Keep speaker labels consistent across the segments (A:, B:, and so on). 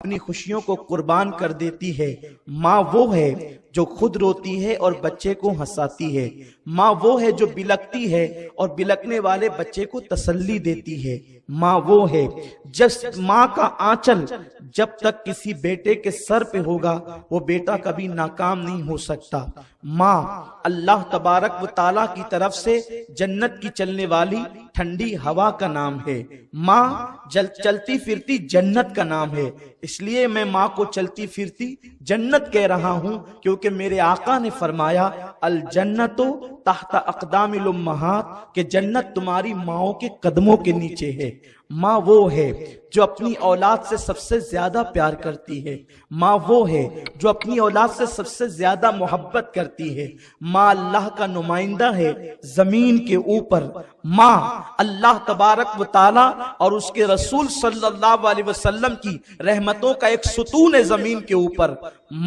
A: اپنی خوشیوں کو قربان کر دیتی ہے۔ ماں وہ ہے جو خود روتی ہے اور بچے کو ہنساتی ہے۔ ماں وہ ہے جو بلکتی ہے اور بلکنے والے بچے کو تسلی دیتی ہے۔ ماں وہ ہے جس ماں کا آنچل جب تک کسی بیٹے کے سر پہ ہوگا وہ بیٹا کبھی ناکام نہیں ہو سکتا۔ ماں اللہ تبارک و تعالیٰ کی طرف سے جنت کی چلنے والی ٹھنڈی ہوا کا نام ہے۔ ماں چلتی پھرتی جنت کا نام ہے، اس لیے میں ماں کو چلتی پھرتی جنت کہہ رہا ہوں، کیونکہ میرے آقا نے فرمایا الجنت تحت اقدام الامہات، کہ جنت تمہاری ماؤں کے قدموں کے نیچے ہے۔ ماں وہ ہے جو اپنی اولاد سے سب سے زیادہ پیار کرتی ہے۔ ماں وہ ہے جو اپنی اولاد سے سب سے زیادہ محبت کرتی ہے۔ ماں اللہ کا نمائندہ ہے زمین کے اوپر۔ ماں اللہ تبارک و تعالی اور اس کے رسول صلی اللہ علیہ وسلم کی رحمتوں کا ایک ستون ہے زمین کے اوپر۔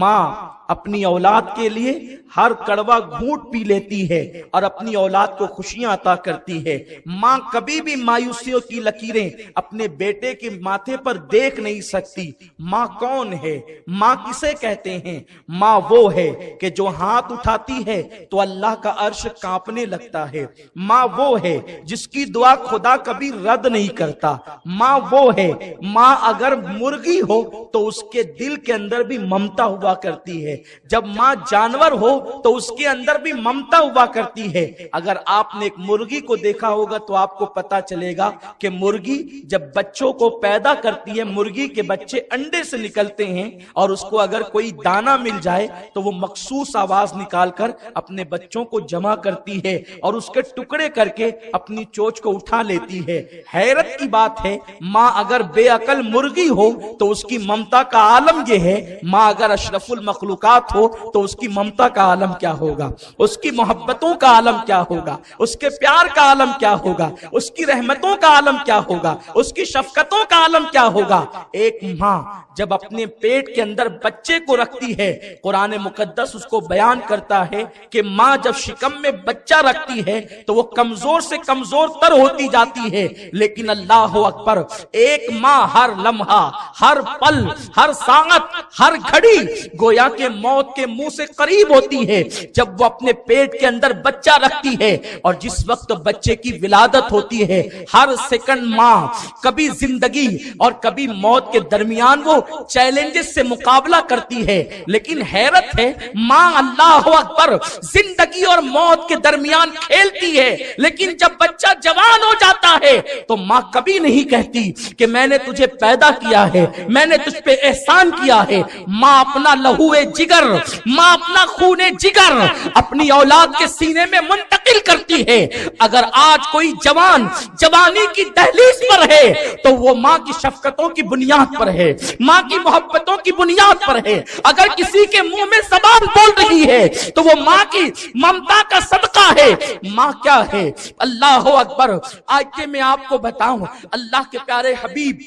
A: ماں اپنی اولاد کے لیے ہر کڑوا گھونٹ پی لیتی ہے اور اپنی اولاد کو خوشیاں عطا کرتی ہے۔ ماں کبھی بھی مایوسیوں کی لکیریں اپنے بیٹے کے ماتھے پر دیکھ نہیں سکتی۔ ماں کون ہے؟ ماں کسے کہتے ہیں؟ ماں وہ ہے کہ جو ہاتھ اٹھاتی ہے تو اللہ کا عرش کانپنے لگتا ہے۔ ماں وہ ہے جس کی دعا خدا کبھی رد نہیں کرتا۔ ماں وہ ہے، ماں اگر مرغی ہو تو اس کے دل کے اندر بھی ممتا ہوا کرتی ہے۔ جب ماں جانور ہو تو اس کے اندر بھی ممتا ہوا کرتی ہے۔ اگر آپ نے ایک مرغی کو دیکھا ہوگا تو آپ کو پتا چلے گا کہ مرغی جب بچوں کو پیدا کرتی ہے، مرغی کے بچے انڈے سے نکلتے ہیں اور اس کو اگر کوئی دانہ مل جائے تو وہ مخصوص آواز نکال کر اپنے بچوں کو جمع کرتی ہے اور اس کے ٹکڑے کر کے اپنی چونچ کو اٹھا لیتی ہے۔ حیرت کی بات ہے، ماں اگر بے عقل مرغی ہو تو اس کی ممتا کا عالم یہ ہے، ماں اگر اشرف المخلوقات ہو تو اس کی ممتا کا عالم کیا ہوگا، اس کی محبتوں کا عالم کیا ہوگا، اس کے پیار کا عالم کیا ہوگا، اس کی رحمتوں کا عالم کیا ہوگا، اس کی شفقتوں کا عالم کیا ہوگا۔ ایک ماں جب اپنے پیٹ کے اندر بچے کو رکھتی ہے، قرآن مقدس اس کو بیان کرتا ہے کہ ماں جب شکم میں بچہ رکھتی ہے تو وہ کمزور سے کمزور تر ہوتی جاتی ہے، لیکن اللہ اکبر، ایک ماں ہر لمحہ، ہر پل، ہر ساعت، ہر گھڑی گویا کہ موت کے منہ سے قریب ہوتی ہے جب وہ اپنے پیٹ کے اندر بچہ رکھتی ہے۔ اور جس وقت بچے کی ولادت ہوتی ہے، ہر سیکنڈ ماں کبھی زندگی اور کبھی موت کے درمیان وہ چیلنجز سے مقابلہ کرتی ہے، لیکن حیرت ہے، ماں اللہ اکبر زندگی اور موت کے درمیان کھیلتی ہے، لیکن جب بچہ جوان ہو جاتا ہے تو ماں کبھی نہیں کہتی کہ میں نے تجھے پیدا کیا ہے، میں نے تجھ پہ احسان کیا ہے۔ ماں اپنا لہو جگر، ماں اپنا خون جگر اپنی اولاد کے سینے میں منتقل کرتی ہے۔ اگر آج کوئی جوان جوانی کی دہلیز پر ہے تو وہ ماں کی شفقتوں کی بنیاد پر ہے، ماں کی محبتوں کی بنیاد پر ہے۔ اگر کسی کے منہ میں زبان بول رہی ہے تو وہ ماں کی ممتا کا صدقہ ہے۔ ماں کیا ہے؟ اللہ اکبر، آج کے میں آپ کو بتاؤں، اللہ کے پیارے حبیب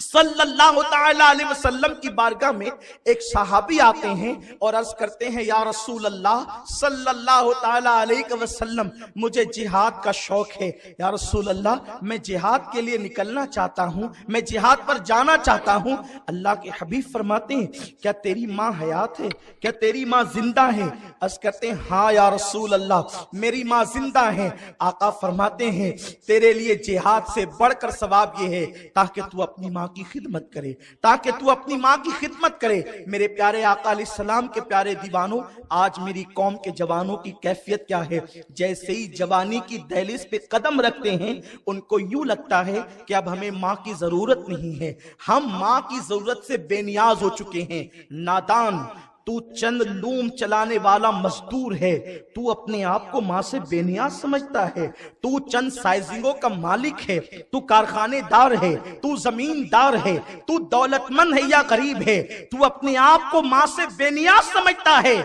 A: صلی اللہ تعالی علیہ وسلم کی بارگاہ میں ایک صحابی آتے ہیں اور عرض کرتے ہیں یا رسول اللہ صلی اللہ تعالی علیہ وسلم، مجھے جہاد کا شوق ہے، یا رسول اللہ میں جہاد کے لیے نکلنا چاہتا ہوں، میں جہاد پر جانا چاہتا ہوں۔ اللہ کے حبیب فرماتے ہیں کیا تیری ماں حیات ہے؟ کیا تیری ماں زندہ ہے؟ عرض کرتے ہیں ہاں یا رسول اللہ میری ماں زندہ ہے۔ آقا فرماتے ہیں تیرے لیے جہاد سے بڑھ کر ثواب یہ ہے تاکہ تو اپنی ماں کی خدمت کرے، تاکہ تو اپنی ماں کی خدمت کرے۔ میرے پیارے آقا علیہ السلام کے پیارے دیوانوں، آج میری قوم کے جوانوں کی کیفیت کیا ہے؟ جیسے ہی جوانی کی دہلیز پہ قدم رکھتے ہیں ان کو یوں لگتا ہے کہ اب ہمیں ماں کی ضرورت نہیں ہے، ہم ماں کی ضرورت سے بے نیاز ہو چکے ہیں۔ نادان، تو چند لوم چلانے والا مزدور ہے، تو اپنے آپ کو ماں سے بے نیاز سمجھتا ہے، تو چند سائزنگوں کا مالک ہے، تو کارخانے دار ہے، تو زمین دار ہے، تو دولت مند ہے یا غریب ہے، تو اپنے آپ کو ماں سے بے نیاز سمجھتا ہے۔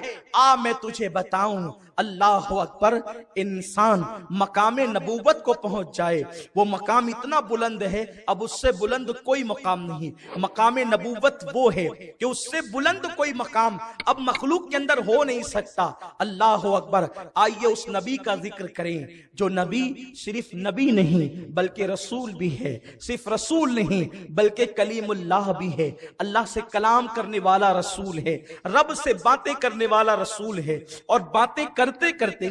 A: میں تجھے بتاؤں اللہ اکبر، انسان مقام نبوت کو پہنچ جائے، وہ مقام اتنا بلند ہے اب اس سے بلند کوئی مقام نہیں۔ مقام نبوت وہ ہے کہ اس سے بلند کوئی مقام اب مخلوق کے اندر ہو نہیں سکتا۔ اللہ اکبر، آئیے اس نبی کا ذکر کریں جو نبی صرف نبی نہیں بلکہ رسول بھی ہے، صرف رسول نہیں بلکہ کلیم اللہ بھی ہے، اللہ سے کلام کرنے والا رسول ہے، رب سے باتیں کرنے والا رسول ہے، اور باتیں کرتے کرتے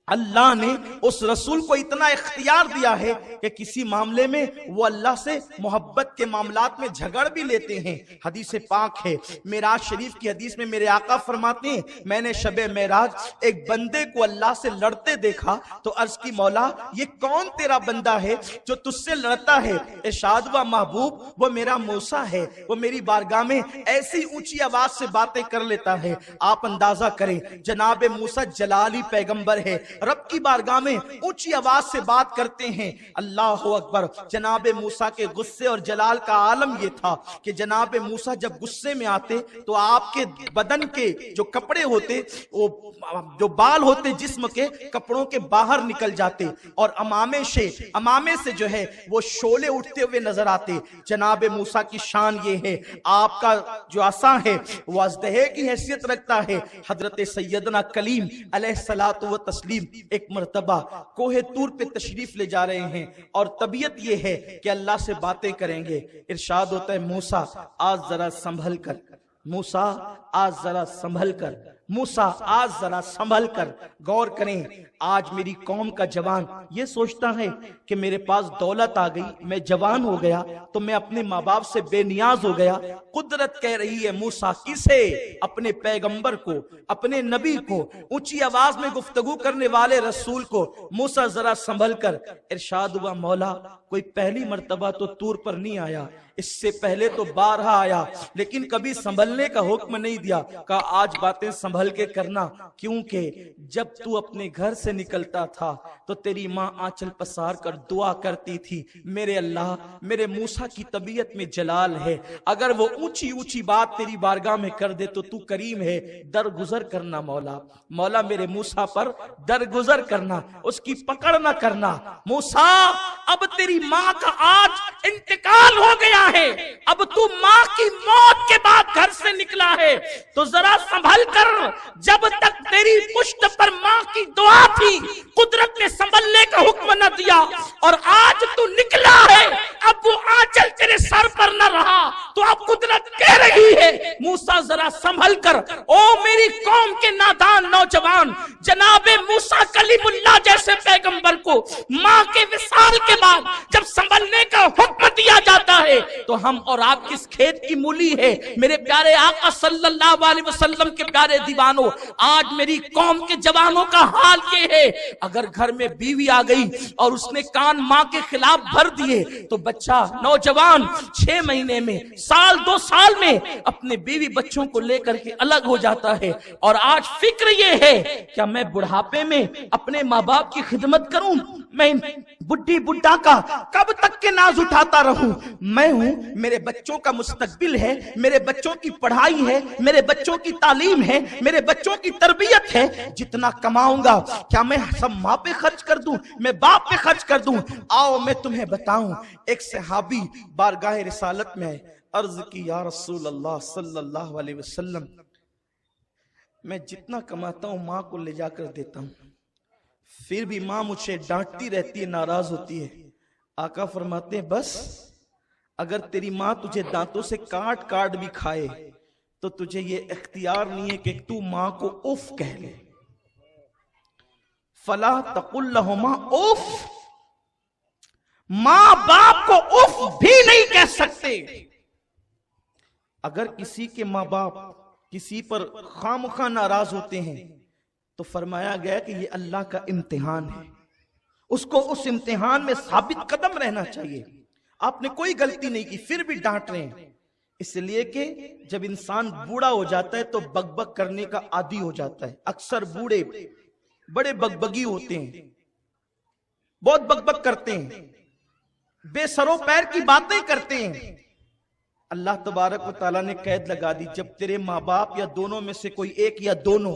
A: اللہ نے اس رسول کو اتنا اختیار دیا ہے کہ کسی معاملے میں وہ اللہ سے محبت کے معاملات میں جھگڑ بھی لیتے ہیں۔ حدیث پاک ہے، معراج شریف کی حدیث میں میرے آقا فرماتے ہیں میں نے شب معراج ایک بندے کو اللہ سے لڑتے دیکھا تو عرض کی مولا یہ کون تیرا بندہ ہے جو تجھ سے لڑتا ہے؟ ارشاد ہوا محبوب وہ میرا موسیٰ ہے، وہ میری بارگاہ میں ایسی اونچی آواز سے باتیں کر لیتا ہے۔ آپ اندازہ کریں جناب موسیٰ جلالی پیغمبر ہے، رب کی بارگاہ میں اونچی آواز سے بات کرتے ہیں۔ اللہ اکبر، جناب موسیٰ کے غصے اور جلال کا عالم یہ تھا کہ جناب موسیٰ جب غصے میں آتے تو آپ کے بدن کے جو کپڑے ہوتے، وہ جو بال ہوتے جسم کے کپڑوں کے باہر نکل جاتے، اور امامے سے جو ہے وہ شعلے اٹھتے ہوئے نظر آتے۔ جناب موسیٰ کی شان یہ ہے، آپ کا جو عصا ہے وہ اژدہے کی حیثیت رکھتا ہے۔ حضرت سیدنا کلیم علیہ الصلوۃ والتسلیم ایک مرتبہ کوہ طور پہ تشریف لے جا رہے ہیں، اور طبیعت یہ ہے کہ اللہ سے باتیں کریں گے۔ ارشاد ہوتا ہے موسیٰ آج ذرا سنبھل کر، موسیٰ آج ذرا سنبھل کر، موسیٰ آج ذرا سنبھل کر۔ غور کریں، آج میری قوم کا جوان یہ سوچتا ہے کہ میرے پاس دولت آ گئی، میں جوان ہو گیا تو میں اپنے ماں باپ سے بے نیاز ہو گیا۔ قدرت کہہ رہی ہے موسیٰ کسے؟ اپنے پیغمبر کو، اپنے نبی کو، اونچی آواز میں گفتگو کرنے والے رسول کو، موسیٰ ذرا سنبھل کر۔ ارشاد ہوا مولا کوئی پہلی مرتبہ تو طور پر نہیں آیا، اس سے پہلے تو بارہا آیا، لیکن کبھی سنبھلنے کا حکم نہیں دیا۔ کہا آج باتیں سنبھل کے کرنا، کیونکہ جب تو اپنے گھر سے نکلتا تھا تو تیری ماں آنچل پسار کر دعا کرتی تھی میرے اللہ میرے موسیٰ کی طبیعت میں جلال ہے، اگر وہ اونچی اونچی بات تیری بارگاہ میں کر دے تو کریم ہے، درگزر کرنا مولا، مولا میرے موسیٰ پر درگزر کرنا، اس کی پکڑ نہ کرنا۔ موسیٰ اب تیری ماں کا آج انتقال ہو گیا ہے، اب تو ماں کی موت کے بعد گھر سے نکلا ہے تو ذرا سنبھل کر، جب تک تیری پشت پر ماں کی دعا تھی قدرت نے سنبھلنے کا حکم نہ دیا، اور آج تو نکلا ہے اب وہ آنچل تیرے سر پر نہ رہا تو اب قدرت کہہ رہی ہے موسیٰ ذرا سنبھل کر۔ او میری قوم کے نادان نوجوان، جناب موسیٰ کلیم اللہ جیسے پیغمبر کو ماں کے وصال کے بعد جب سنبھلنے کا حکم دیا جاتا ہے تو ہم اور آپ کس کھیت کی مولی ہے؟ میرے پیارے آقا صلی اللہ علیہ وسلم کے پیارے دیوانوں، آج میری قوم کے جوانوں کا حال یہ ہے، اگر گھر میں بیوی آ گئی اور اس نے کان ماں کے خلاف بھر دیے تو بچہ نوجوان 6 مہینے میں، سال 2 سال میں اپنے بیوی بچوں کو لے کر کے الگ ہو جاتا ہے، اور آج فکر یہ ہے کیا میں بڑھاپے میں اپنے ماں باپ کی خدمت کروں؟ میں بڈھی بڈھا کا کب تک کے ناز اٹھاتا رہوں؟ میں ہوں، میرے بچوں کا مستقبل ہے، میرے بچوں کی پڑھائی ہے، میرے بچوں کی تعلیم ہے، میرے بچوں کی تربیت ہے، جتنا کماؤں گا کیا میں سب ماں پہ خرچ کر دوں، میں باپ پہ خرچ کر دوں؟ آؤ میں تمہیں بتاؤں، ایک صحابی بارگاہ رسالت میں عرض کی یا رسول اللہ صلی اللہ علیہ وسلم میں جتنا کماتا ہوں ماں کو لے جا کر دیتا ہوں، پھر بھی ماں مجھے ڈانٹتی رہتی ہے، ناراض ہوتی ہے۔ آقا فرماتے ہیں بس اگر تیری ماں تجھے دانتوں سے کاٹ کاٹ بھی کھائے تو تجھے یہ اختیار نہیں ہے کہ تو ماں کو اف کہہ لے۔ فلا تقل لہما اف، ماں باپ کو اف بھی نہیں کہہ سکتے۔ اگر کسی کے ماں باپ کسی پر خامخواہ ناراض ہوتے ہیں تو فرمایا گیا کہ یہ اللہ کا امتحان ہے، اس کو اس امتحان میں ثابت قدم رہنا چاہیے۔ آپ نے کوئی غلطی نہیں کی پھر بھی ڈانٹ رہے ہیں، اس لیے کہ جب انسان بوڑھا ہو جاتا ہے تو بگ بگ کرنے کا عادی ہو جاتا ہے۔ اکثر بوڑھے بڑے بگ بگی ہوتے ہیں، بہت بگ بگ کرتے ہیں، بے سرو پیر کی باتیں کرتے ہیں۔ اللہ تبارک و تعالیٰ نے قید لگا دی، جب تیرے ماں باپ یا دونوں میں سے کوئی ایک یا دونوں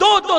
A: 2-2,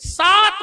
A: 7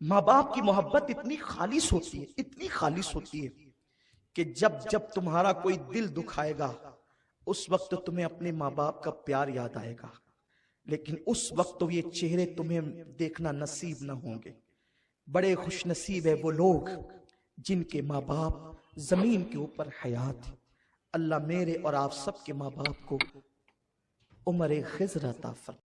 A: ماں باپ کی محبت اتنی خالص ہوتی ہے، اتنی خالص ہوتی ہے کہ جب جب تمہارا کوئی دل دکھائے گا اس وقت تمہیں اپنے ماں باپ کا پیار یاد آئے گا، لیکن اس وقت تو یہ چہرے تمہیں دیکھنا نصیب نہ ہوں گے۔ بڑے خوش نصیب ہے وہ لوگ جن کے ماں باپ زمین کے اوپر حیات ہیں۔ اللہ میرے اور آپ سب کے ماں باپ کو عمر خضر عطا فرمائے۔